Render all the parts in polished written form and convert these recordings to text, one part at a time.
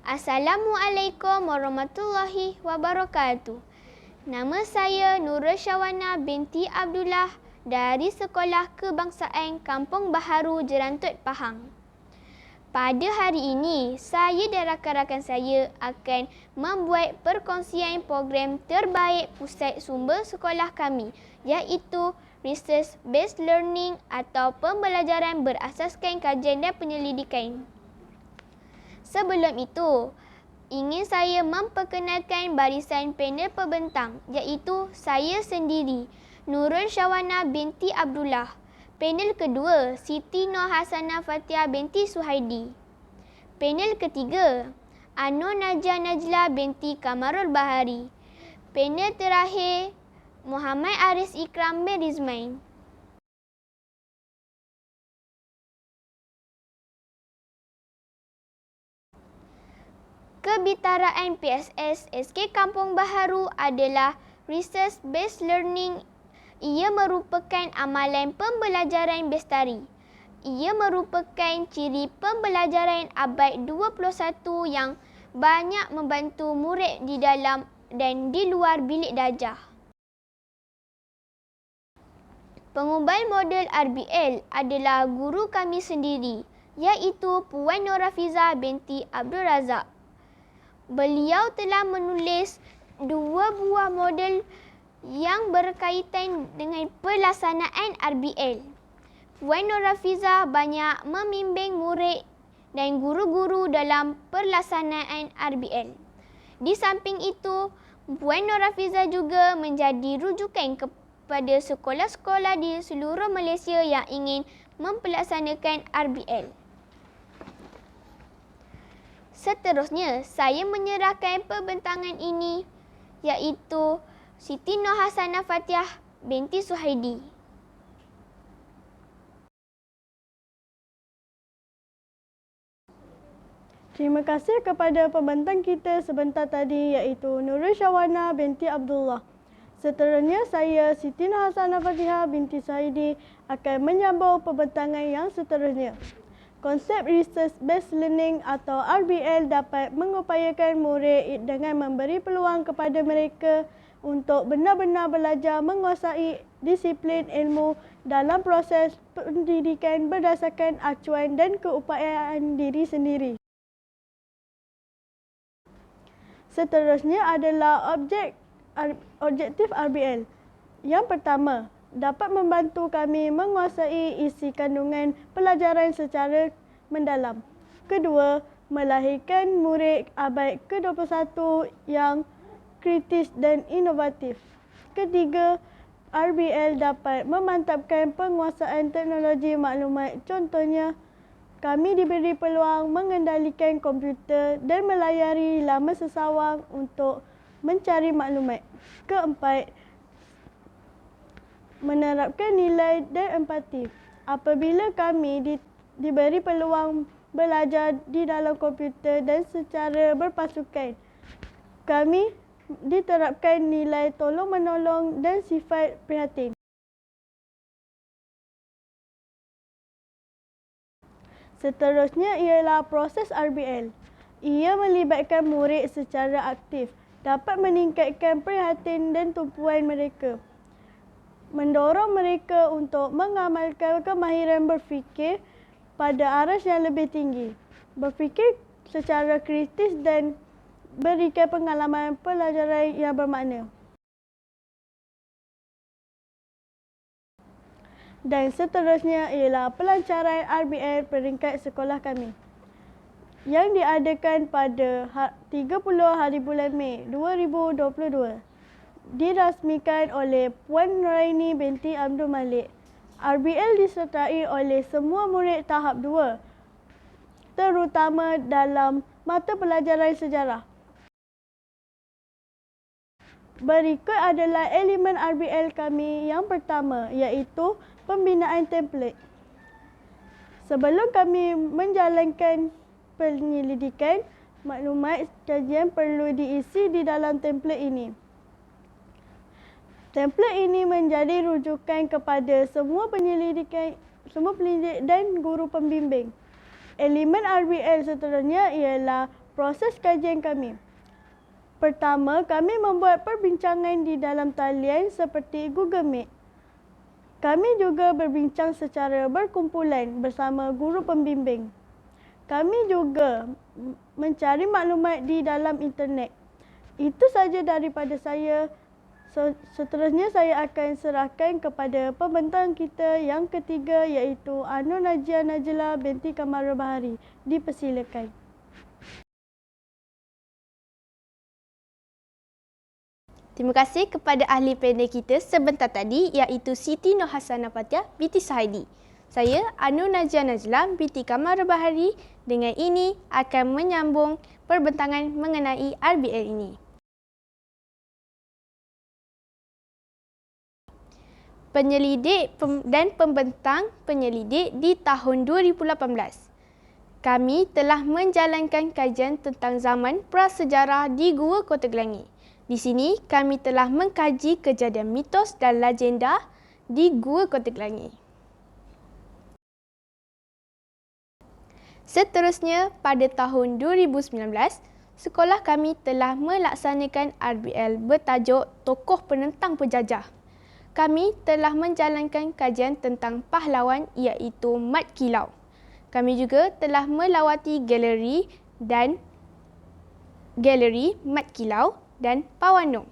Assalamualaikum warahmatullahi wabarakatuh. Nama saya Nurul Syawana binti Abdullah dari Sekolah Kebangsaan Kampung Baharu, Jerantut, Pahang. Pada hari ini, saya dan rakan-rakan saya akan membuat perkongsian program terbaik pusat sumber sekolah kami, iaitu Research Based Learning atau pembelajaran berasaskan kajian dan penyelidikan. Sebelum itu, ingin saya memperkenalkan barisan panel pembentang, iaitu saya sendiri, Nurul Syawana binti Abdullah. Panel kedua, Siti Nur Hasanah Fatihah binti Suhaidi. Panel ketiga, Anur Najah Najlah binti Kamarul Bahari. Panel terakhir, Muhammad Aris Ikram bin Rizmain. Kebitaraan PSS SK Kampung Baharu adalah Research Based Learning. Ia merupakan amalan pembelajaran bestari. Ia merupakan ciri pembelajaran abad 21 yang banyak membantu murid di dalam dan di luar bilik darjah. Pengubah model RBL adalah guru kami sendiri, iaitu Puan Nur Rafiza binti Abdul Razak. Beliau telah menulis 2 buah model yang berkaitan dengan pelaksanaan RBL. Puan Nur Rafiza banyak membimbing murid dan guru-guru dalam pelaksanaan RBL. Di samping itu, Puan Nur Rafiza juga menjadi rujukan kepada sekolah-sekolah di seluruh Malaysia yang ingin mempelaksanakan RBL. Seterusnya, saya menyerahkan pembentangan ini, iaitu Siti Nur Hasanah Fatihah binti Suhaidi. Terima kasih kepada pembentang kita sebentar tadi, iaitu Nurul Syawana binti Abdullah. Seterusnya, saya Siti Nur Hasanah Fatihah binti Suhaidi akan menyambung pembentangan yang seterusnya. Konsep Research Based Learning atau RBL dapat mengupayakan murid dengan memberi peluang kepada mereka untuk benar-benar belajar menguasai disiplin ilmu dalam proses pendidikan berdasarkan acuan dan keupayaan diri sendiri. Seterusnya adalah objektif RBL. Yang pertama, dapat membantu kami menguasai isi kandungan pelajaran secara mendalam. Kedua, melahirkan murid abad ke-21 yang kritis dan inovatif. Ketiga, RBL dapat memantapkan penguasaan teknologi maklumat. Contohnya, kami diberi peluang mengendalikan komputer dan melayari laman sesawang untuk mencari maklumat. Keempat, menerapkan nilai dan empati. Apabila kami diberi peluang belajar di dalam komputer dan secara berpasukan, kami diterapkan nilai tolong-menolong dan sifat prihatin. Seterusnya ialah proses RBL. Ia melibatkan murid secara aktif, dapat meningkatkan perhatian dan tumpuan mereka, mendorong mereka untuk mengamalkan kemahiran berfikir pada aras yang lebih tinggi, berfikir secara kritis dan berikan pengalaman pelajaran yang bermakna. Dan seterusnya ialah pelancaran RBL peringkat sekolah kami yang diadakan pada 30 hari bulan Mei 2022. Dirasmikan oleh Puan Nuraini binti Abdul Malik. RBL disertai oleh semua murid tahap 2, terutama dalam mata pelajaran sejarah. Berikut adalah elemen RBL kami yang pertama, iaitu pembinaan template. Sebelum kami menjalankan penyelidikan, maklumat kajian perlu diisi di dalam template ini. Template ini menjadi rujukan kepada semua penyelidik dan guru pembimbing. Elemen RBL seterusnya ialah proses kajian kami. Pertama, kami membuat perbincangan di dalam talian seperti Google Meet. Kami juga berbincang secara berkumpulan bersama guru pembimbing. Kami juga mencari maklumat di dalam internet. Itu saja daripada saya. Seterusnya saya akan serahkan kepada pembentang kita yang ketiga, iaitu Nur Najia Najla binti Kamara Bahari. Dipersilakan. Terima kasih kepada ahli panel kita sebentar tadi, iaitu Siti Nurhasanah Fathiah binti Saidi. Saya Nur Najia Najla binti Kamara Bahari dengan ini akan menyambung perbentangan mengenai RBL ini. Penyelidik dan pembentang penyelidik di tahun 2018. Kami telah menjalankan kajian tentang zaman prasejarah di Gua Kota Kelangi. Di sini, kami telah mengkaji kejadian mitos dan legenda di Gua Kota Kelangi. Seterusnya, pada tahun 2019, sekolah kami telah melaksanakan RBL bertajuk Tokoh Penentang Penjajah. Kami telah menjalankan kajian tentang pahlawan iaitu Mat Kilau. Kami juga telah melawati galeri Mat Kilau dan Pawanong.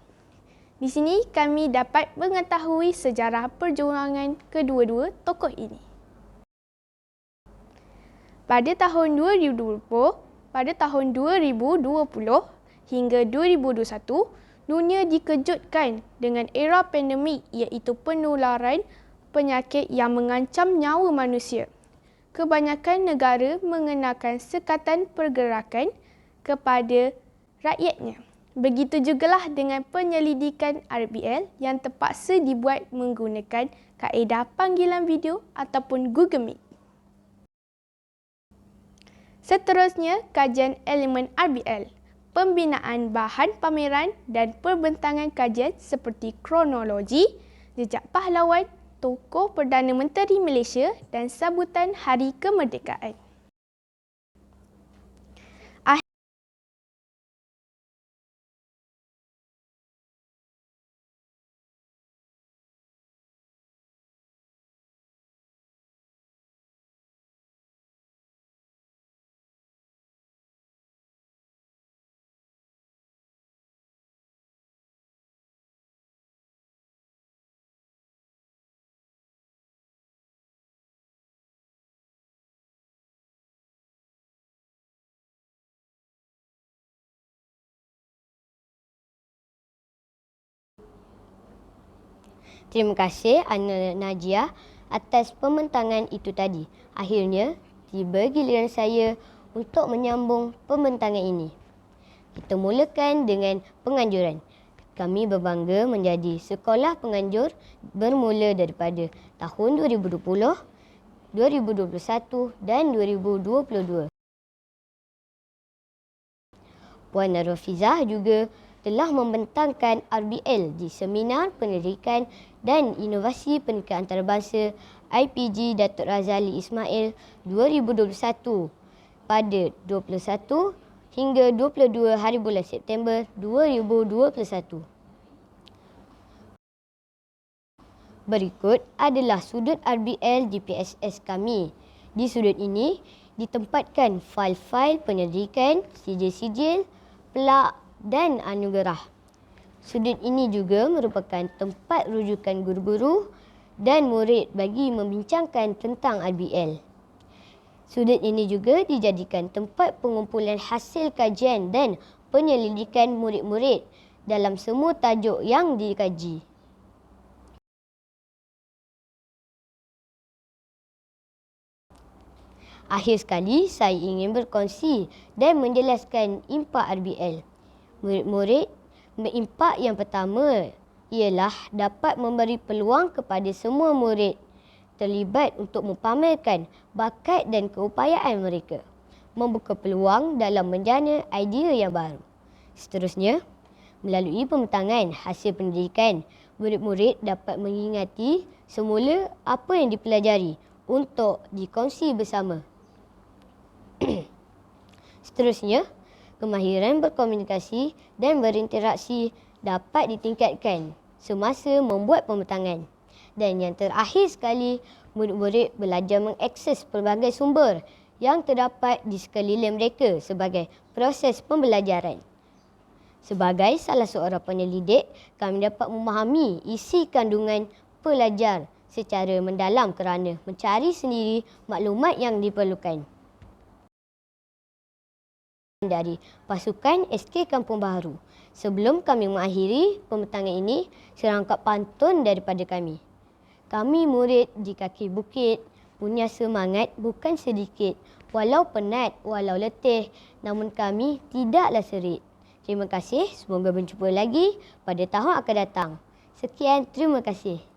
Di sini kami dapat mengetahui sejarah perjuangan kedua-dua tokoh ini. Pada tahun 2020 hingga 2021, dunia dikejutkan dengan era pandemik iaitu penularan penyakit yang mengancam nyawa manusia. Kebanyakan negara mengenakan sekatan pergerakan kepada rakyatnya. Begitu jugalah dengan penyelidikan RBL yang terpaksa dibuat menggunakan kaedah panggilan video ataupun Google Meet. Seterusnya, kajian elemen RBL, pembinaan bahan pameran dan perbentangan kajian seperti kronologi, jejak pahlawan, tokoh Perdana Menteri Malaysia dan sambutan Hari Kemerdekaan. Terima kasih Nur Najia atas pembentangan itu tadi. Akhirnya, tiba giliran saya untuk menyambung pembentangan ini. Kita mulakan dengan penganjuran. Kami berbangga menjadi sekolah penganjur bermula daripada tahun 2020, 2021 dan 2022. Puan Narofizah juga telah membentangkan RBL di Seminar Pendidikan dan Inovasi Pendidikan Antarabangsa IPG Datuk Razali Ismail 2021 pada 21 hingga 22 hari bulan September 2021. Berikut adalah sudut RBL di PSS kami. Di sudut ini ditempatkan fail-fail penyelidikan, sijil-sijil, pelak dan anugerah. Sudut ini juga merupakan tempat rujukan guru-guru dan murid bagi membincangkan tentang RBL. Sudut ini juga dijadikan tempat pengumpulan hasil kajian dan penyelidikan murid-murid dalam semua tajuk yang dikaji. Akhir sekali, saya ingin berkongsi dan menjelaskan impak RBL. Murid-murid, impak yang pertama ialah dapat memberi peluang kepada semua murid terlibat untuk mempamerkan bakat dan keupayaan mereka, membuka peluang dalam menjana idea yang baru. Seterusnya, melalui pembentangan hasil pendidikan, murid-murid dapat mengingati semula apa yang dipelajari untuk dikongsi bersama. Seterusnya, kemahiran berkomunikasi dan berinteraksi dapat ditingkatkan semasa membuat pembentangan. Dan yang terakhir sekali, murid-murid belajar mengakses pelbagai sumber yang terdapat di sekeliling mereka sebagai proses pembelajaran. Sebagai salah seorang penyelidik, kami dapat memahami isi kandungan pelajar secara mendalam kerana mencari sendiri maklumat yang diperlukan. Dari pasukan SK Kampung Baharu. Sebelum kami mengakhiri pembentangan ini, serangkap pantun daripada kami. Kami murid di kaki bukit, punya semangat bukan sedikit. Walau penat, walau letih, namun kami tidaklah serit. Terima kasih, semoga berjumpa lagi pada tahun akan datang. Sekian, terima kasih.